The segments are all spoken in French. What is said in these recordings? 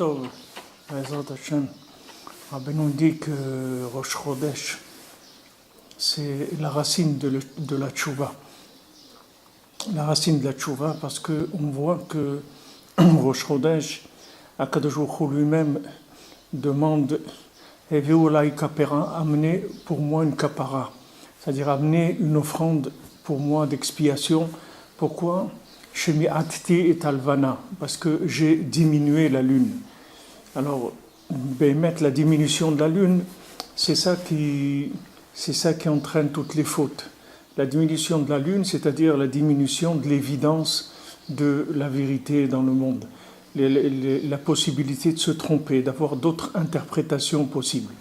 Tov, Bezrat Hashem. Rabbeinu dit que Rosh Chodesh, c'est la racine de la tchouva. La racine de la tchouva, parce qu'on voit que Rosh Chodesh, Akadosh Baruch Hu lui-même demande Heveu olai kapara, amener pour moi une kapara, c'est-à-dire amener une offrande pour moi d'expiation. Pourquoi? Shemi'atti et alvana, parce que j'ai diminué la lune. Alors, mettre la diminution de la lune, c'est ça qui entraîne toutes les fautes. La diminution de la lune, c'est-à-dire la diminution de l'évidence de la vérité dans le monde. La possibilité de se tromper, d'avoir d'autres interprétations possibles.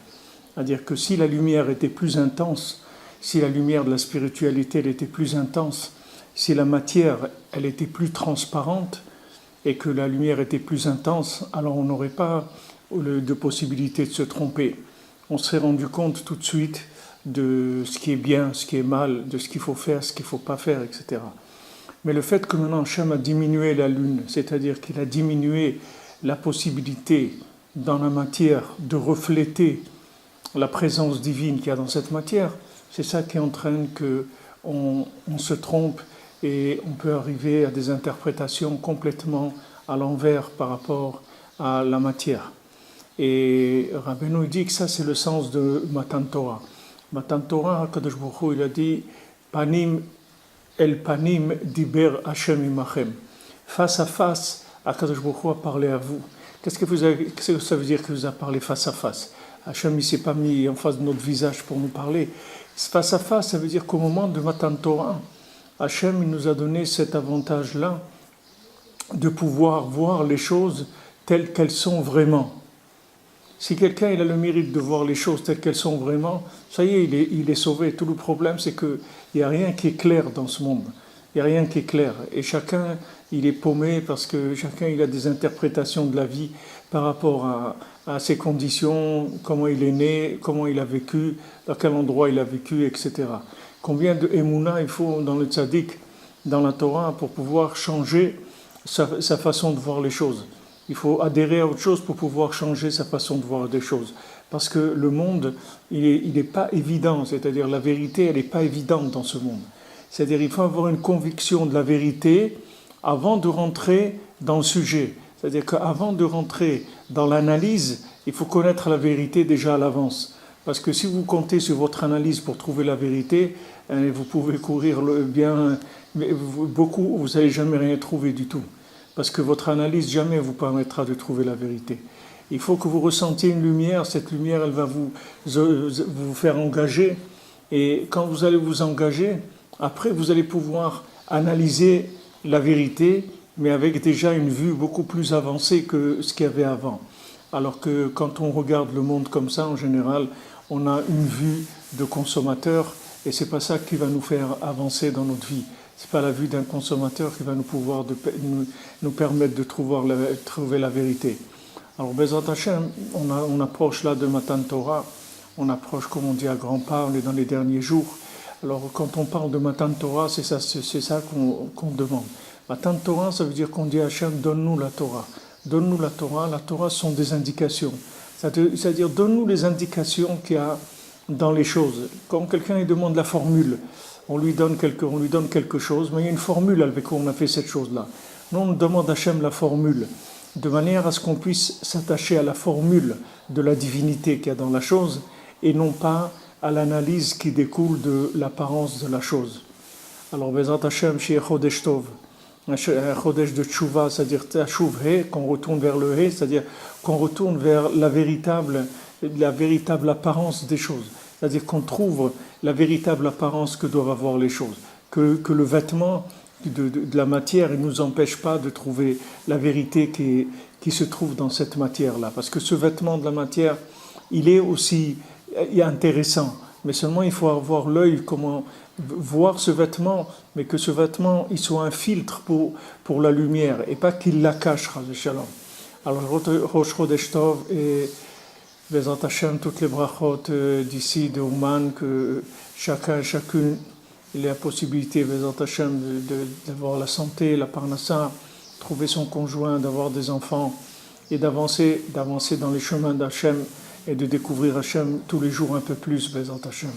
C'est-à-dire que si la lumière était plus intense, si la lumière de la spiritualité elle était plus intense, si la matière elle était plus transparente et que la lumière était plus intense, alors on n'aurait pas de possibilité de se tromper. On serait rendu compte tout de suite de ce qui est bien, ce qui est mal, de ce qu'il faut faire, ce qu'il ne faut pas faire, etc. Mais le fait que maintenant Hachem a diminué la lune, c'est-à-dire qu'il a diminué la possibilité dans la matière de refléter la présence divine qu'il y a dans cette matière, c'est ça qui entraîne qu'on se trompe et on peut arriver à des interprétations complètement à l'envers par rapport à la matière. Et Rabbeinu dit que ça c'est le sens de Matan Torah. Matan Torah, Kadosh Baruch Hu, il a dit Panim El Panim Diber Hashem Imachem. Face à face, Kadosh Baruch Hu a parlé à vous. Qu'est-ce que ça veut dire qu'il vous a parlé face à face? Hashem ne s'est pas mis en face de notre visage pour nous parler. Face à face, ça veut dire qu'au moment de Matan Torah, Hashem il nous a donné cet avantage-là de pouvoir voir les choses telles qu'elles sont vraiment. Si quelqu'un il a le mérite de voir les choses telles qu'elles sont vraiment, ça y est, il est sauvé. Tout le problème, c'est qu'il n'y a rien qui est clair dans ce monde. Il n'y a rien qui est clair. Et chacun, il est paumé parce que chacun, il a des interprétations de la vie par rapport à ses conditions, comment il est né, comment il a vécu, dans quel endroit il a vécu, etc. Combien de émouna il faut dans le tzaddik, dans la Torah, pour pouvoir changer sa façon de voir les choses. Il faut adhérer à autre chose pour pouvoir changer sa façon de voir des choses. Parce que le monde, il n'est pas évident, c'est-à-dire la vérité, elle n'est pas évidente dans ce monde. C'est-à-dire il faut avoir une conviction de la vérité avant de rentrer dans le sujet. C'est-à-dire qu'avant de rentrer dans l'analyse, il faut connaître la vérité déjà à l'avance. Parce que si vous comptez sur votre analyse pour trouver la vérité, vous pouvez courir bien, mais beaucoup, vous n'allez jamais rien trouver du tout. Parce que votre analyse jamais vous permettra de trouver la vérité. Il faut que vous ressentiez une lumière, cette lumière elle va vous faire engager, et quand vous allez vous engager, après vous allez pouvoir analyser la vérité, mais avec déjà une vue beaucoup plus avancée que ce qu'il y avait avant. Alors que quand on regarde le monde comme ça, en général, on a une vue de consommateur, et c'est pas ça qui va nous faire avancer dans notre vie. C'est pas la vue d'un consommateur qui va nous permettre de trouver la vérité. Alors, Bezrat Hashem, on approche là de Matan Torah, on approche, comme on dit à grands pas, on est dans les derniers jours. Alors, quand on parle de Matan Torah, c'est ça qu'on demande. Matan Torah, ça veut dire qu'on dit à Hashem, donne-nous la Torah. Donne-nous la Torah. La Torah sont des indications. C'est-à-dire, donne-nous les indications qu'il y a dans les choses. Quand quelqu'un demande la formule, on lui donne quelque chose, mais il y a une formule avec laquelle on a fait cette chose-là. Nous, on demande à Hachem la formule, de manière à ce qu'on puisse s'attacher à la formule de la divinité qu'il y a dans la chose, et non pas à l'analyse qui découle de l'apparence de la chose. Alors, Bezrat Hashem, chez Chodesh Tov, Chodesh de Tchouva, c'est-à-dire Tashuv He, qu'on retourne vers le He, c'est-à-dire qu'on retourne vers la véritable apparence des choses. C'est-à-dire qu'on trouve la véritable apparence que doivent avoir les choses. Que le vêtement de la matière ne nous empêche pas de trouver la vérité qui se trouve dans cette matière-là. Parce que ce vêtement de la matière, il est intéressant. Mais seulement il faut avoir l'œil, comment voir ce vêtement, mais que ce vêtement il soit un filtre pour la lumière et pas qu'il la cache. Alors, Rosh Chodesh Tov et Bezrat Hashem, toutes les brachot d'ici, de Ouman, que chacune, il y a la possibilité, Bezrat Hashem, d'avoir la santé, la parnassa, trouver son conjoint, d'avoir des enfants, et d'avancer dans les chemins d'Hachem et de découvrir Hachem tous les jours un peu plus, Bezat Hachem.